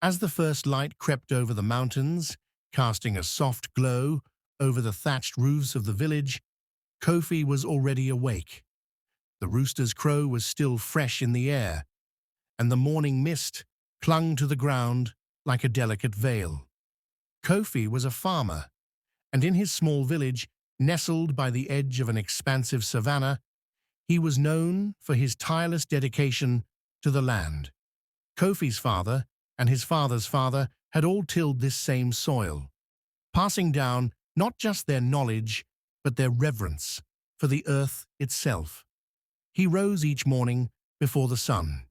As the first light crept over the mountains, casting a soft glow over the thatched roofs of the village, Kofi was already awake. The rooster's crow was still fresh in the air, and the morning mist clung to the ground like a delicate veil. Kofi was a farmer, and in his small village, nestled by the edge of an expansive savanna, he was known for his tireless dedication to the land. Kofi's father and his father's father had all tilled this same soil, passing down not just their knowledge, but their reverence for the earth itself. He rose each morning before the sun,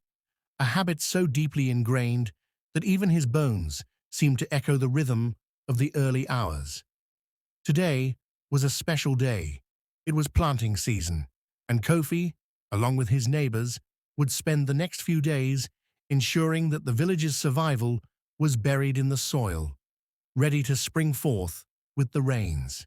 a habit so deeply ingrained that even his bones seemed to echo the rhythm of the early hours. Today was a special day. It was planting season, and Kofi, along with his neighbors, would spend the next few days ensuring that the village's survival was buried in the soil, ready to spring forth with the rains.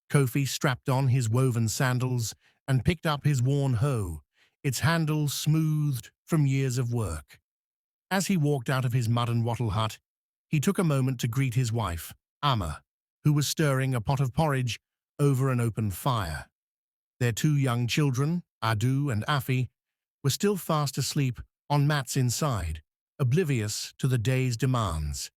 Kofi strapped on his woven sandals and picked up his worn hoe, its handle smoothed from years of work. As he walked out of his mud and wattle hut, he took a moment to greet his wife, Amma, who was stirring a pot of porridge over an open fire. Their two young children, Adu and Afi, were still fast asleep on mats inside, oblivious to the day's demands.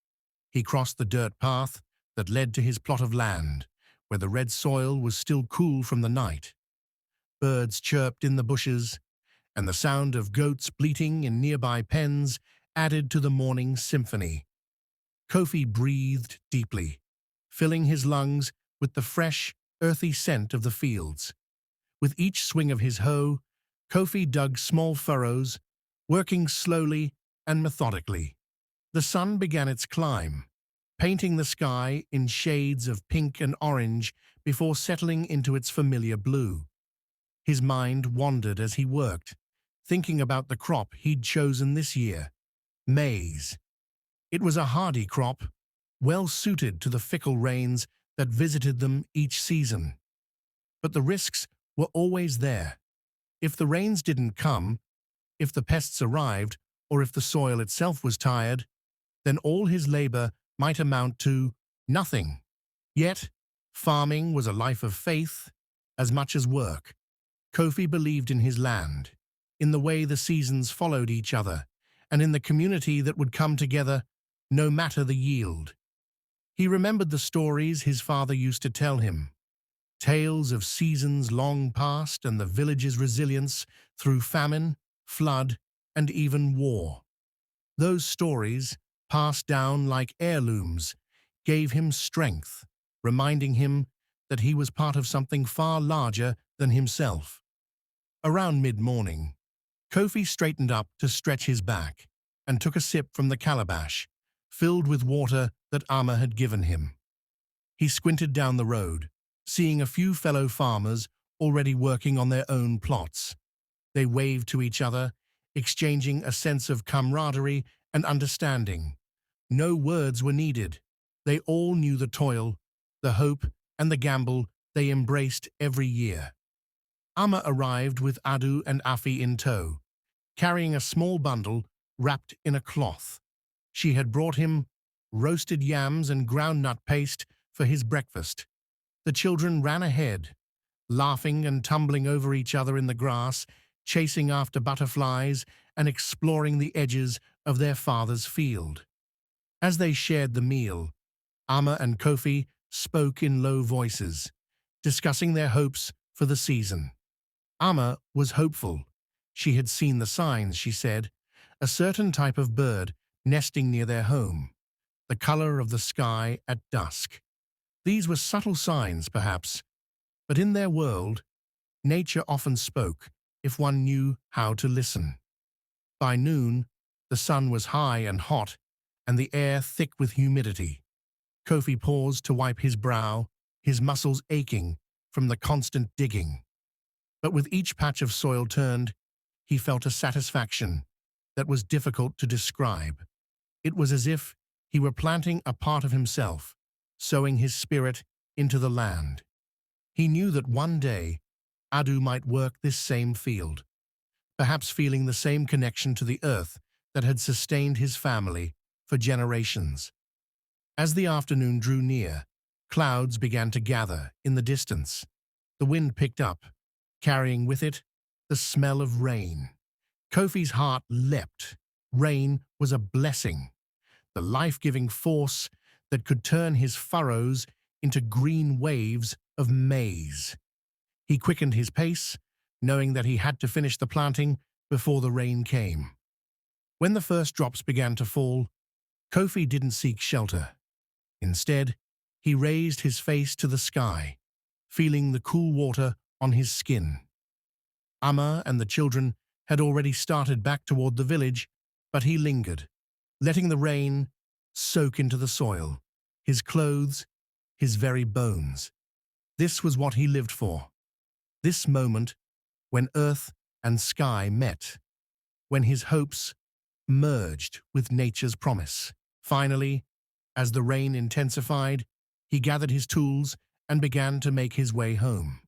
He crossed the dirt path that led to his plot of land, where the red soil was still cool from the night. Birds chirped in the bushes, and the sound of goats bleating in nearby pens added to the morning symphony. Kofi breathed deeply, filling his lungs with the fresh, earthy scent of the fields. With each swing of his hoe, Kofi dug small furrows, working slowly and methodically. The sun began its climb, painting the sky in shades of pink and orange before settling into its familiar blue. His mind wandered as he worked, thinking about the crop he'd chosen this year, maize. It was a hardy crop, well suited to the fickle rains that visited them each season. But the risks were always there. If the rains didn't come, if the pests arrived, or if the soil itself was tired, then all his labor might amount to nothing. Yet, farming was a life of faith as much as work. Kofi believed in his land, in the way the seasons followed each other, and in the community that would come together no matter the yield. He remembered the stories his father used to tell him, tales of seasons long past and the village's resilience through famine, flood, and even war. Those stories, passed down like heirlooms, gave him strength, reminding him that he was part of something far larger than himself. Around mid-morning, Kofi straightened up to stretch his back and took a sip from the calabash, filled with water that Amma had given him. He squinted down the road, seeing a few fellow farmers already working on their own plots. They waved to each other, exchanging a sense of camaraderie and understanding. No words were needed. They all knew the toil, the hope, and the gamble they embraced every year. Amma arrived with Adu and Afi in tow, carrying a small bundle wrapped in a cloth. She had brought him roasted yams and groundnut paste for his breakfast. The children ran ahead, laughing and tumbling over each other in the grass, chasing after butterflies and exploring the edges of their father's field. As they shared the meal, Amma and Kofi spoke in low voices, discussing their hopes for the season. Amma was hopeful. She had seen the signs, she said, a certain type of bird nesting near their home, the color of the sky at dusk. These were subtle signs, perhaps, but in their world, nature often spoke if one knew how to listen. By noon, the sun was high and hot, and the air thick with humidity. Kofi paused to wipe his brow, his muscles aching from the constant digging. But with each patch of soil turned, he felt a satisfaction that was difficult to describe. It was as if he were planting a part of himself, sowing his spirit into the land. He knew that one day Adu might work this same field, perhaps feeling the same connection to the earth that had sustained his family for generations. As the afternoon drew near, clouds began to gather in the distance. The wind picked up, carrying with it the smell of rain. Kofi's heart leapt. Rain was a blessing, the life-giving force that could turn his furrows into green waves of maize. He quickened his pace, knowing that he had to finish the planting before the rain came. When the first drops began to fall, Kofi didn't seek shelter. Instead, he raised his face to the sky, feeling the cool water on his skin. Amma and the children had already started back toward the village, but he lingered, letting the rain soak into the soil, his clothes, his very bones. This was what he lived for. This moment when earth and sky met, when his hopes merged with nature's promise. Finally, as the rain intensified, he gathered his tools and began to make his way home.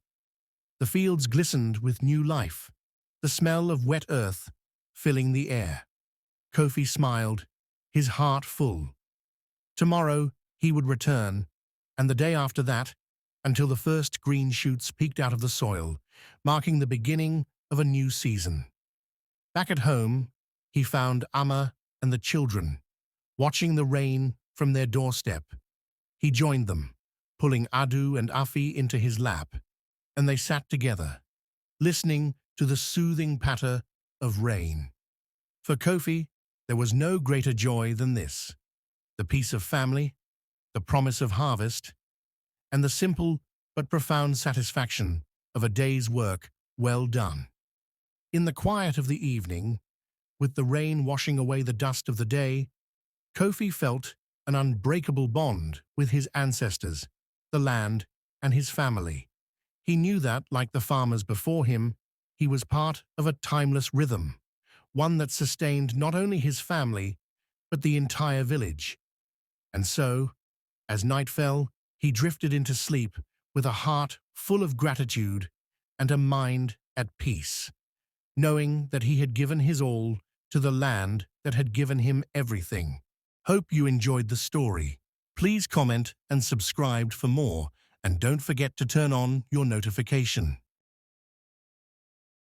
The fields glistened with new life, the smell of wet earth filling the air. Kofi smiled, his heart full. Tomorrow he would return, and the day after that, until the first green shoots peeked out of the soil, marking the beginning of a new season. Back at home, he found Amma and the children, watching the rain from their doorstep. He joined them, pulling Adu and Afi into his lap, and they sat together, listening to the soothing patter of rain. For Kofi, there was no greater joy than this: the peace of family, the promise of harvest, and the simple but profound satisfaction of a day's work well done. In the quiet of the evening, with the rain washing away the dust of the day, Kofi felt an unbreakable bond with his ancestors, the land, and his family. He knew that, like the farmers before him, he was part of a timeless rhythm, one that sustained not only his family, but the entire village. And so, as night fell, he drifted into sleep with a heart full of gratitude and a mind at peace, knowing that he had given his all to the land that had given him everything. Hope you enjoyed the story. Please comment and subscribe for more, and don't forget to turn on your notification.